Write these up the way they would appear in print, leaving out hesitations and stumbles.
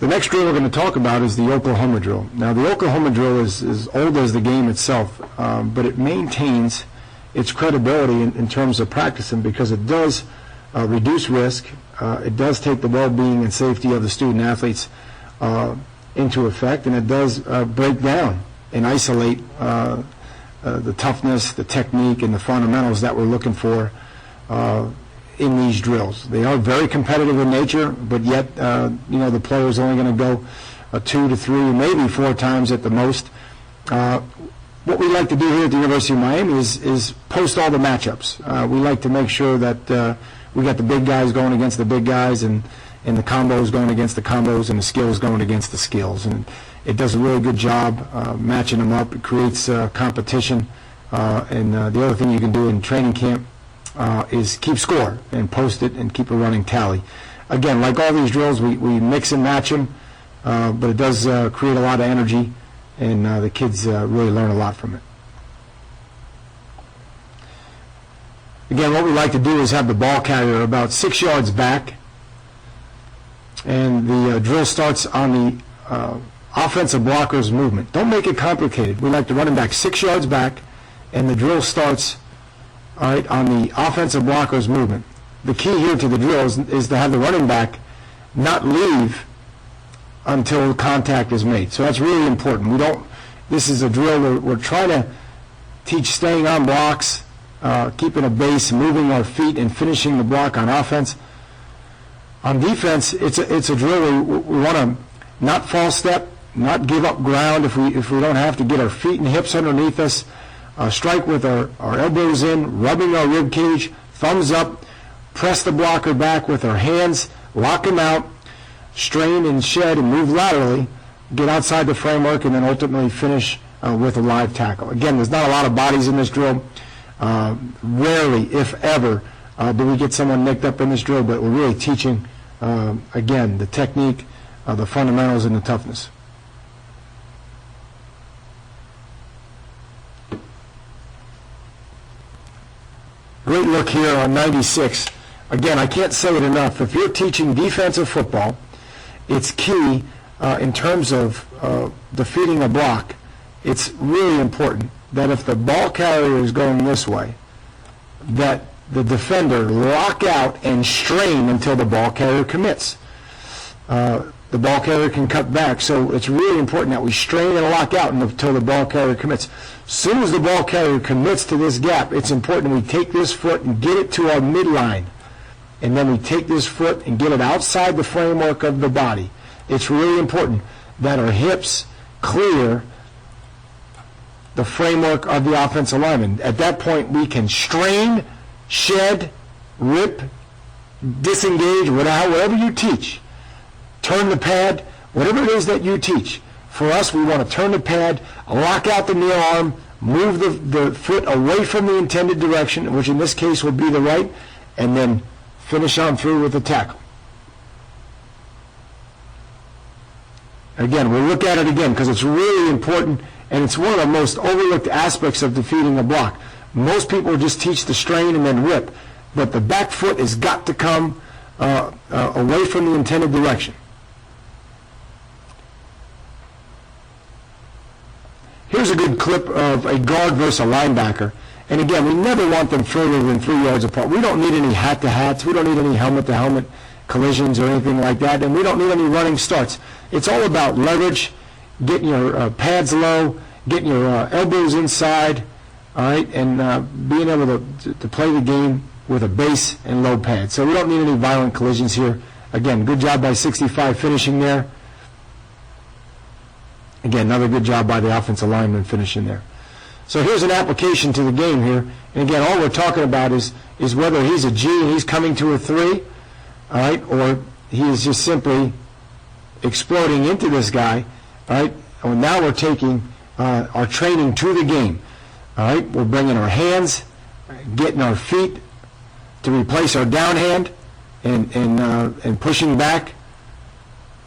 The next drill we're going to talk about is the Oklahoma drill. Now, the Oklahoma drill is old as the game itself, but it maintains its credibility in terms of practicing because it does reduce risk. It does take the well-being and safety of the student-athletes into effect, and it does break down and isolate the toughness, the technique, and the fundamentals that we're looking for in these drills. They are very competitive in nature, but yet, the player's only going to go 2 to 3, maybe 4 times at the most. What we like to do here at the University of Miami is post all the matchups. We like to make sure that we got the big guys going against the big guys, and the combos going against the combos, and the skills going against the skills. And it does a really good job matching them up. It creates competition. And the other thing you can do in training camp is keep score and post it and keep a running tally. Again, like all these drills, we mix and match them, but it does create a lot of energy, and the kids really learn a lot from it. Again, what we like to do is have the ball carrier about 6 yards back, and the drill starts on the offensive blocker's movement. Don't make it complicated. We like the running back 6 yards back, and the drill starts on the offensive blocker's movement. The key here to the drill is to have the running back not leave until contact is made. So that's really important. This is a drill where we're trying to teach staying on blocks, keeping a base, moving our feet, and finishing the block on offense. On defense, it's a drill where we want to not false step, not give up ground if we don't have to, get our feet and hips underneath us, strike with our elbows in, rubbing our rib cage, thumbs up, press the blocker back with our hands, lock him out, strain and shed and move laterally, get outside the framework, and then ultimately finish with a live tackle. Again, there's not a lot of bodies in this drill. Rarely, if ever, do we get someone nicked up in this drill, but we're really teaching, again, the technique, the fundamentals, and the toughness. Great look here on 96. Again, I can't say it enough. If you're teaching defensive football, it's key in terms of defeating a block. It's really important that if the ball carrier is going this way, that the defender lock out and strain until the ball carrier commits. The ball carrier can cut back, so it's really important that we strain and lock out until the ball carrier commits. As soon as the ball carrier commits to this gap, it's important we take this foot and get it to our midline, and then we take this foot and get it outside the framework of the body. It's really important that our hips clear the framework of the offensive lineman. At that point, we can strain, shed, rip, disengage, whatever you teach. Turn the pad, whatever it is that you teach. For us, we want to turn the pad, lock out the near arm, move the foot away from the intended direction, which in this case would be the right, and then finish on through with the tackle. Again, we'll look at it again because it's really important, and it's one of the most overlooked aspects of defeating a block. Most people just teach the strain and then rip, but the back foot has got to come away from the intended direction. Here's a good clip of a guard versus a linebacker. And again, we never want them further than 3 yards apart. We don't need any hat-to-hats. We don't need any helmet-to-helmet collisions or anything like that. And we don't need any running starts. It's all about leverage, getting your pads low, getting your elbows inside, all right, and being able to play the game with a base and low pad. So we don't need any violent collisions here. Again, good job by 65 finishing there. Again, another good job by the offensive lineman finishing there. So here's an application to the game here. And again, all we're talking about is whether he's a G and he's coming to a 3, all right, or he is just simply exploding into this guy, all right. And now we're taking our training to the game, all right. We're bringing our hands, getting our feet to replace our down hand, and pushing back,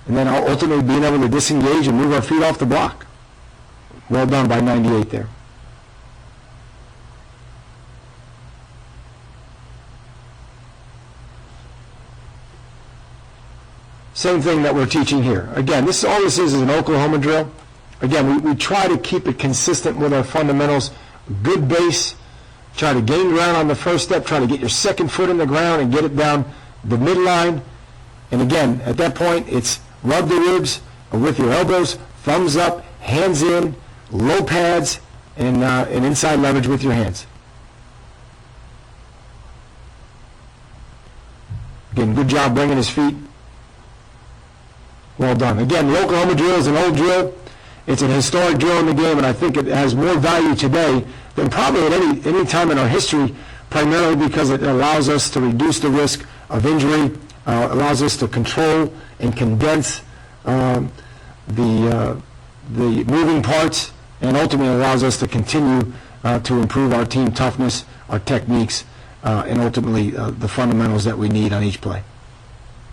and then ultimately being able to disengage and move our feet off the block. Well done by 98 there. Same thing that we're teaching here. Again, all this is an Oklahoma drill. Again, we try to keep it consistent with our fundamentals. Good base, try to gain ground on the first step, try to get your second foot in the ground and get it down the midline. And again, at that point, it's rub the ribs with your elbows, thumbs up, hands in, low pads, and inside leverage with your hands. Again, good job bringing his feet. Well done. Again, the Oklahoma drill is an old drill. It's an historic drill in the game, and I think it has more value today than probably at any time in our history, primarily because it allows us to reduce the risk of injury, allows us to control and condense the moving parts, and ultimately allows us to continue to improve our team toughness, our techniques, and ultimately the fundamentals that we need on each play.